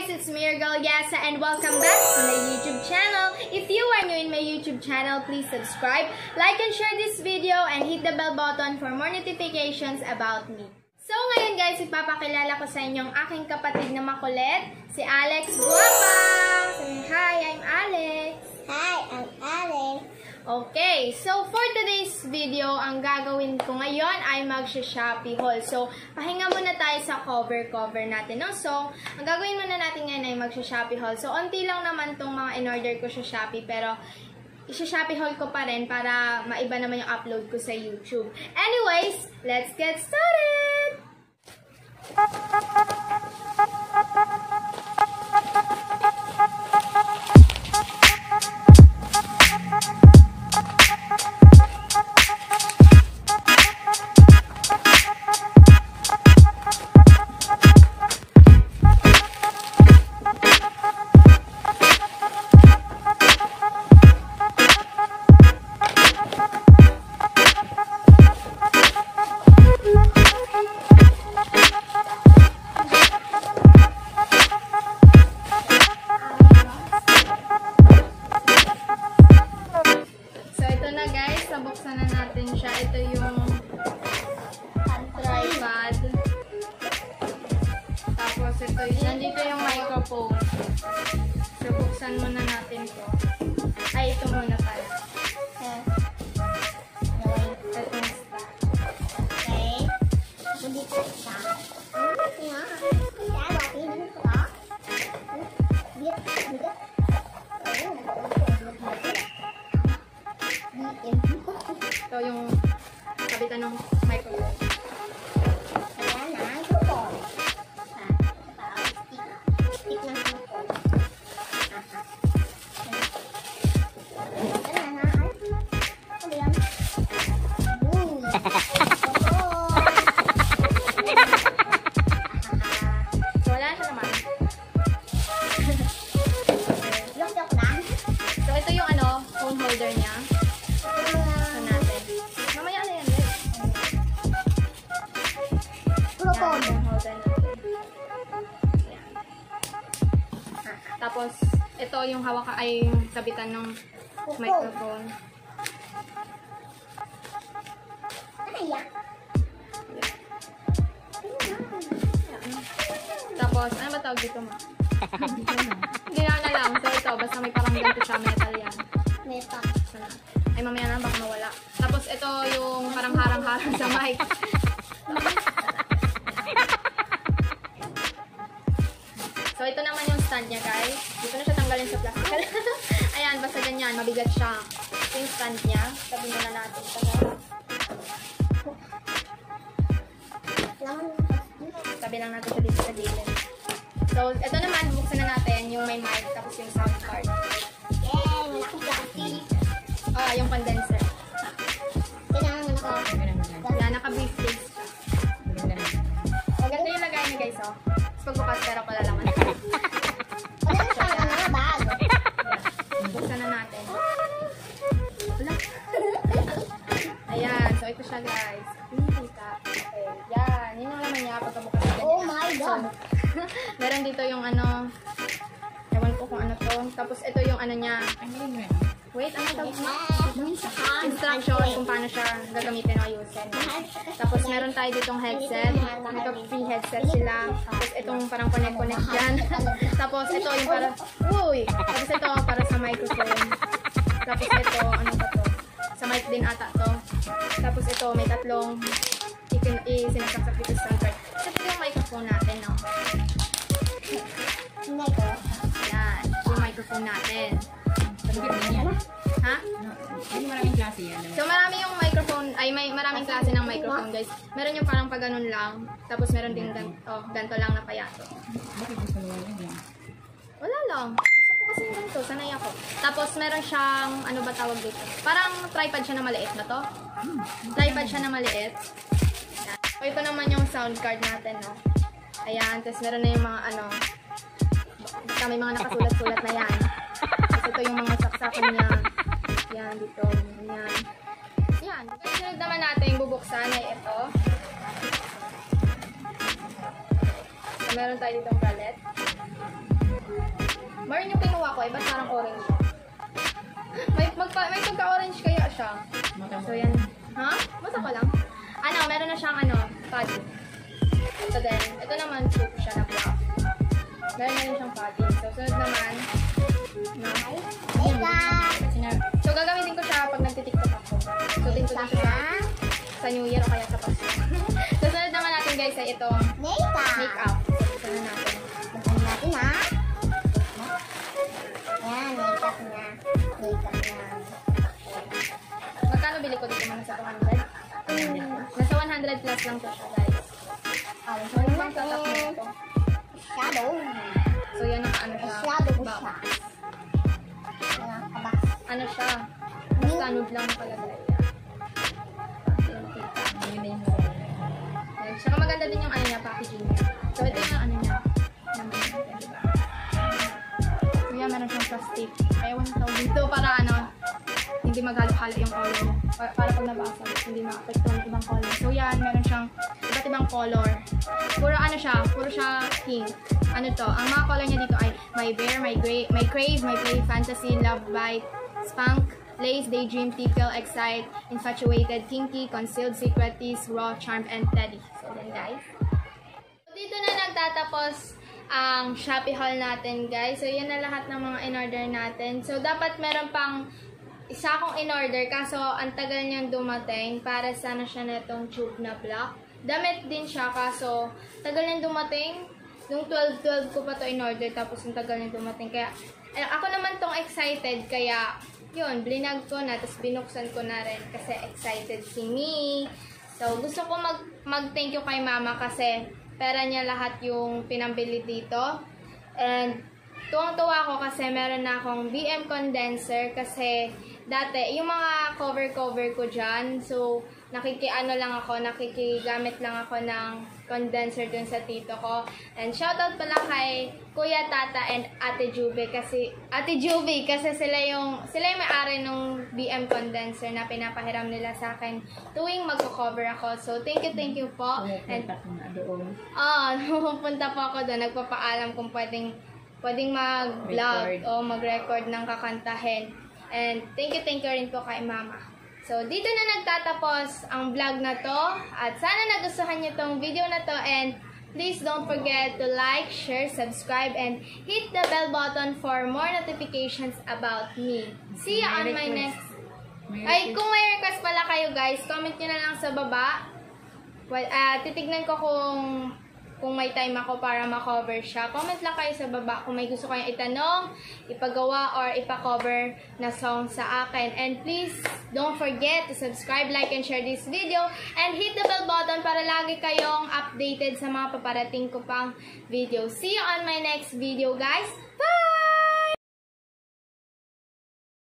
guys, it's me, your girl Yasa, and welcome back to my YouTube channel. If you are new in my YouTube channel, please subscribe, like and share this video, and hit the bell button for more notifications about me. So ngayon guys, ipapakilala ko sa inyo ang aking kapatid na makulit, si Alex Guapa. Hi, I'm Alex. Hi, I'm Alex. Okay, so for today's video, ang gagawin ko ngayon ay mag-Shopee haul. So, pahinga muna tayo sa cover natin, no? So, ang gagawin muna natin ngayon ay mag-Shopee haul. So, onti lang naman tong mga in-order ko sa Shopee, pero i-Shopee haul ko pa rin para maiba naman yung upload ko sa YouTube. Anyways, let's get started! Buksan na natin siya. Ito yung tripod. Tapos ito, nandito yung microphone. So, buksan muna natin to. Ay, ito muna pala. Ito yung stock. Okay. Nandito siya. Ito yung kabitan ng microphone. Ayan na, microphone. Stick ng microphone. Ayan na, ano yan? So, wala siya naman. Yok-yok lang. So, ito yung phone holder niya. Tapos, ito yung hawak ay kabitan ng microphone. Tapos, ano ba tawag dito, ma? Ginawa na lang. So, ito, basta may parang ganito siya, metal yan. Metal. Ay, mamaya na, baka mawala. Tapos, ito yung parang harang-harang sa mic. So, ito naman yung stand niya, guys. Dito na siya tanggalin sa plastic. Ayan, basta ganyan. Mabigat siya. Ito yung stand niya. Sabi muna natin. Sabi lang natin siya dito sa gilid. So, ito naman, buksan na natin yung may mic, tapos yung sound card. Yay! Malaking plastic. Ah, yung condenser. Kailangan ako. Yan, naka-briefcase siya. Maganda yung lagay niya, guys, oh. Tapos pagbukas, pero pala lang. Wala na siyang bag. Buksan na natin. Wala. Ayan, so ito siya, guys. Kita. Okay, yan. Yun yung laman niya pagkabukas na ganyan. Oh my God! So, meron dito yung ewan ko kung ano to. Tapos ito yung niya. Wait, ano tawag mo? Instruction kung paano siya gagamitin o ayusin. Tapos meron tayo ditong headset. Ito free headset sila. Tapos itong parang connect dyan. Tapos ito yung para, tapos ito para sa microphone. Tapos ito, ano ba to? Sa mic din ata to. Tapos ito, may tatlong sinasaksak dito sa soundcard. Ito yung microphone natin, no? Yan, yung microphone natin. Ha? Maraming klase yan. So, marami yung microphone, maraming klase ng microphone, guys. Meron yung parang pag ganun lang. Tapos, meron din ganito lang na payato. Bakit gusto mo yan? Wala lang. Gusto ko kasi ganito. Sanay ako. Tapos, meron siyang, ano ba tawag dito? Parang tripod siya na maliit na to. Tripod siya na maliit. Yan. So, ito naman yung sound card natin, no? Ayan. Tapos, meron na yung mga, basta may mga nakasulat-sulat na yan. Tapos, ito yung mga saksakan niya. Yan, dito. Yan. Yan. Sunod naman natin bubuksan ay ito. So, Meron tayo ditong galet. Meron yung kinuha ko, ba't parang orange? May pagka-orange kaya siya. So, yan. Ha? Masa ko lang. Ano, meron na siyang patty. So, then, ito naman soup siya na broth. Meron na rin siyang patty. So, sunod naman, so, gagamitin ko siya pag nagtitiktok ako. So, tingko din siya sa New Year o kaya sa Pasko. So, sunod naman natin guys ay itong makeup. So, sunod natin. Buksan natin ha. Ayan, makeup na. Makeup na. Magkano bili ko dito mga sa 200? Nasa 100 plus lang to siya guys. So, ano bang tatak mo ito? Shadow. So, yan ang ano siya. Shadow ko box. siya. Ayan, kabak. Ano siya? Basta nude lang nakalagay. Yun na yung Saka maganda din yung ano niya, packaging niya. So, ito yung ano niya. Naman natin, diba? So, yan, meron siyang plastic. Kaya wala tawag dito para hindi maghalo-halo yung color. Para pag nabasa, hindi ma-affect yung ibang color. So, yan, meron siyang iba't ibang color. Puro siya pink. Ano to? Ang mga color niya dito ay My Bear, My Crave, My Play, Fantasy, Love Bite, Spunk, Lace, Daydream, Tickle, Excite, Infatuated, Kinky, Concealed, Secret, Tease, Raw, Charm, and Teddy. So, then guys. So, dito na nagtatapos ang Shopee haul natin, guys. So, yan na lahat ng mga in-order natin. So, dapat meron pang isa akong in-order, kaso ang tagal niyang dumating para sana siya na itong tube na block. Damit din siya, kaso tagal niyang dumating. Nung 12 ko pa to in-order, tapos ang tagal niyang dumating. Kaya, ako naman tong excited, kaya yun, blinag ko na, tapos binuksan ko na rin kasi excited si me. So, gusto ko mag-thank you kay mama kasi pera niya lahat yung pinambili dito. And, tuwang-tuwa ko kasi meron na akong BM condenser kasi dati, yung mga cover ko dyan, so, nakikigamit lang ako ng condenser dun sa tito ko. And shoutout pala kay Kuya Tata and Ate Juby kasi sila yung may-ari ng BM condenser na pinapahiram nila sa akin tuwing magko-cover ako. So, thank you po. And, pupunta po ako doon. Nagpapaalam kung pwedeng mag-vlog o mag-record ng kakantahin. And thank you rin po kay Mama. So, dito na nagtatapos ang vlog na to. At sana nagustuhan niyo tong video na to. And please don't forget to like, share, subscribe, and hit the bell button for more notifications about me. See you on my next... Ay, kung may request pala kayo guys, comment nyo na lang sa baba. Well, titignan ko kung may time ako para ma-cover siya. Comment lang kayo sa baba kung may gusto kayong itanong, ipagawa, or ipa-cover na song sa akin. And please, don't forget to subscribe, like, and share this video. And hit the bell button para lagi kayong updated sa mga paparating ko pang video. See you on my next video, guys. Bye!